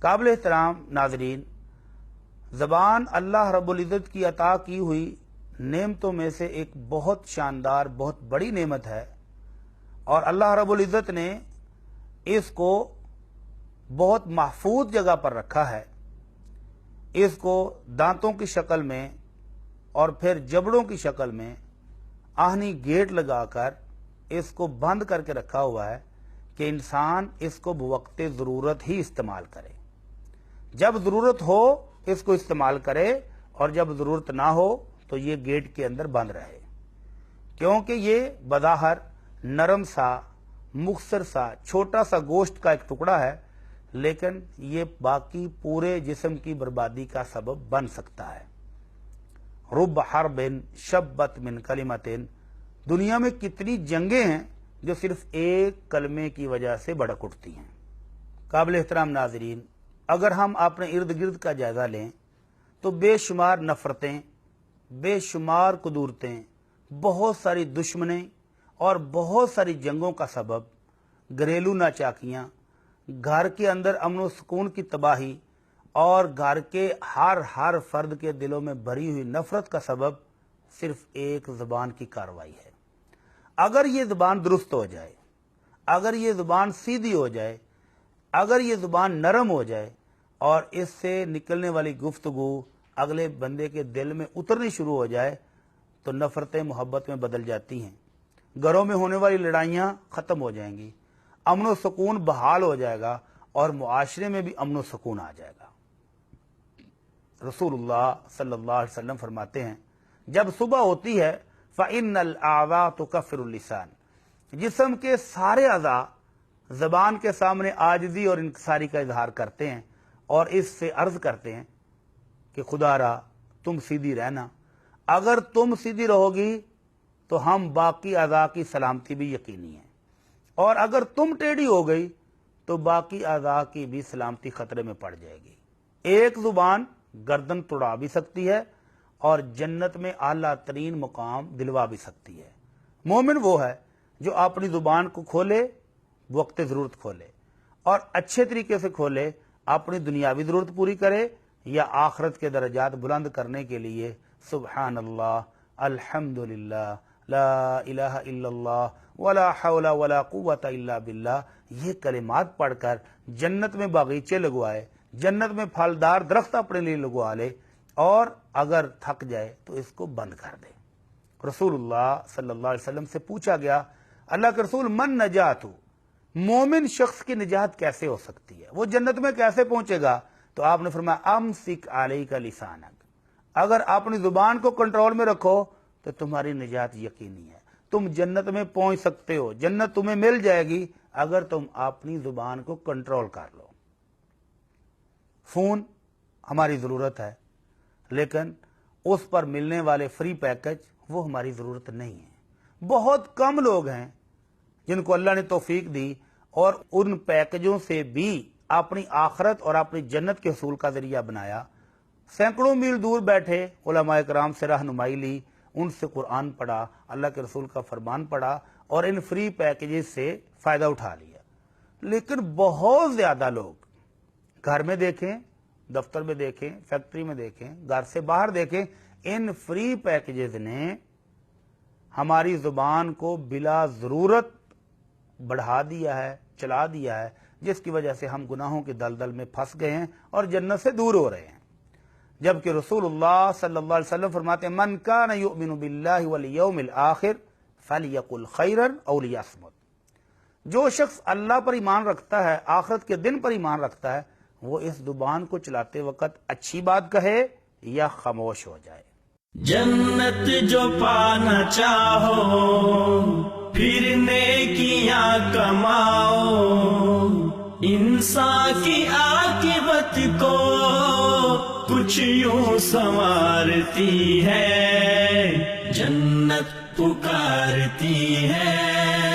قابل احترام ناظرین، زبان اللہ رب العزت کی عطا کی ہوئی نعمتوں میں سے ایک بہت شاندار، بہت بڑی نعمت ہے، اور اللہ رب العزت نے اس کو بہت محفوظ جگہ پر رکھا ہے۔ اس کو دانتوں کی شکل میں اور پھر جبڑوں کی شکل میں آہنی گیٹ لگا کر اس کو بند کر کے رکھا ہوا ہے کہ انسان اس کو بوقت ضرورت ہی استعمال کرے۔ جب ضرورت ہو اس کو استعمال کرے، اور جب ضرورت نہ ہو تو یہ گیٹ کے اندر بند رہے، کیونکہ یہ بظاہر نرم سا، مختصر سا، چھوٹا سا گوشت کا ایک ٹکڑا ہے، لیکن یہ باقی پورے جسم کی بربادی کا سبب بن سکتا ہے۔ رب حرب شبت من کلمت، دنیا میں کتنی جنگیں ہیں جو صرف ایک کلمے کی وجہ سے بھڑک اٹھتی ہیں۔ قابل احترام ناظرین، اگر ہم اپنے ارد گرد کا جائزہ لیں تو بے شمار نفرتیں، بے شمار قدورتیں، بہت ساری دشمنیں اور بہت ساری جنگوں کا سبب، گھریلو ناچاکیاں، گھر کے اندر امن و سکون کی تباہی، اور گھر کے ہر فرد کے دلوں میں بھری ہوئی نفرت کا سبب صرف ایک زبان کی کارروائی ہے۔ اگر یہ زبان درست ہو جائے، اگر یہ زبان سیدھی ہو جائے، اگر یہ زبان نرم ہو جائے اور اس سے نکلنے والی گفتگو اگلے بندے کے دل میں اترنی شروع ہو جائے تو نفرتیں محبت میں بدل جاتی ہیں، گھروں میں ہونے والی لڑائیاں ختم ہو جائیں گی، امن و سکون بحال ہو جائے گا، اور معاشرے میں بھی امن و سکون آ جائے گا۔ رسول اللہ صلی اللہ علیہ وسلم فرماتے ہیں، جب صبح ہوتی ہے فَإِنَّ الْأَعْضَاءَ تُكَفِّرُ اللِّسَانَ، جسم کے سارے اعضاء زبان کے سامنے عاجزی اور انکساری کا اظہار کرتے ہیں اور اس سے عرض کرتے ہیں کہ خدا را تم سیدھی رہنا، اگر تم سیدھی رہو گی تو ہم باقی اعضاء کی سلامتی بھی یقینی ہے، اور اگر تم ٹیڑھی ہو گئی تو باقی اعضاء کی بھی سلامتی خطرے میں پڑ جائے گی۔ ایک زبان گردن توڑا بھی سکتی ہے اور جنت میں اعلیٰ ترین مقام دلوا بھی سکتی ہے۔ مومن وہ ہے جو اپنی زبان کو کھولے، وقت ضرورت کھولے، اور اچھے طریقے سے کھولے، اپنی دنیاوی ضرورت پوری کرے یا آخرت کے درجات بلند کرنے کے لیے سبحان اللہ، الحمدللہ، لا الہ الا اللہ، ولا حول ولا قوت الا باللہ، یہ کلمات پڑھ کر جنت میں باغیچے لگوائے، جنت میں پھلدار درخت اپنے لیے لگوا لے، اور اگر تھک جائے تو اس کو بند کر دے۔ رسول اللہ صلی اللہ علیہ وسلم سے پوچھا گیا، اللہ کے رسول، من نجات، مومن شخص کی نجات کیسے ہو سکتی ہے، وہ جنت میں کیسے پہنچے گا؟ تو آپ نے فرمایا، امسک علیک لسانک، اگر اپنی زبان کو کنٹرول میں رکھو تو تمہاری نجات یقینی ہے، تم جنت میں پہنچ سکتے ہو، جنت تمہیں مل جائے گی اگر تم اپنی زبان کو کنٹرول کر لو۔ فون ہماری ضرورت ہے، لیکن اس پر ملنے والے فری پیکج وہ ہماری ضرورت نہیں ہے۔ بہت کم لوگ ہیں جن کو اللہ نے توفیق دی اور ان پیکجوں سے بھی اپنی آخرت اور اپنی جنت کے حصول کا ذریعہ بنایا۔ سینکڑوں میل دور بیٹھے علماء کرام سے رہنمائی لی، ان سے قرآن پڑھا، اللہ کے رسول کا فرمان پڑھا، اور ان فری پیکجز سے فائدہ اٹھا لیا۔ لیکن بہت زیادہ لوگ گھر میں دیکھیں، دفتر میں دیکھیں، فیکٹری میں دیکھیں، گھر سے باہر دیکھیں، ان فری پیکجز نے ہماری زبان کو بلا ضرورت بڑھا دیا ہے، چلا دیا ہے، جس کی وجہ سے ہم گناہوں کے دلدل میں پھنس گئے ہیں اور جنت سے دور ہو رہے ہیں۔ جبکہ رسول اللہ صلی اللہ علیہ وسلم فرماتے ہیں، من کان یؤمن باللہ والیوم الآخر فلیقل خیرا او لیصمت، جو شخص اللہ پر ایمان رکھتا ہے، آخرت کے دن پر ایمان رکھتا ہے، وہ اس زبان کو چلاتے وقت اچھی بات کہے یا خاموش ہو جائے۔ جنت جو پانا چاہو پھر نیکیاں کماؤ، انسان کی عاقبت کو کچھ یوں سنوارتی ہے، جنت پکارتی ہے۔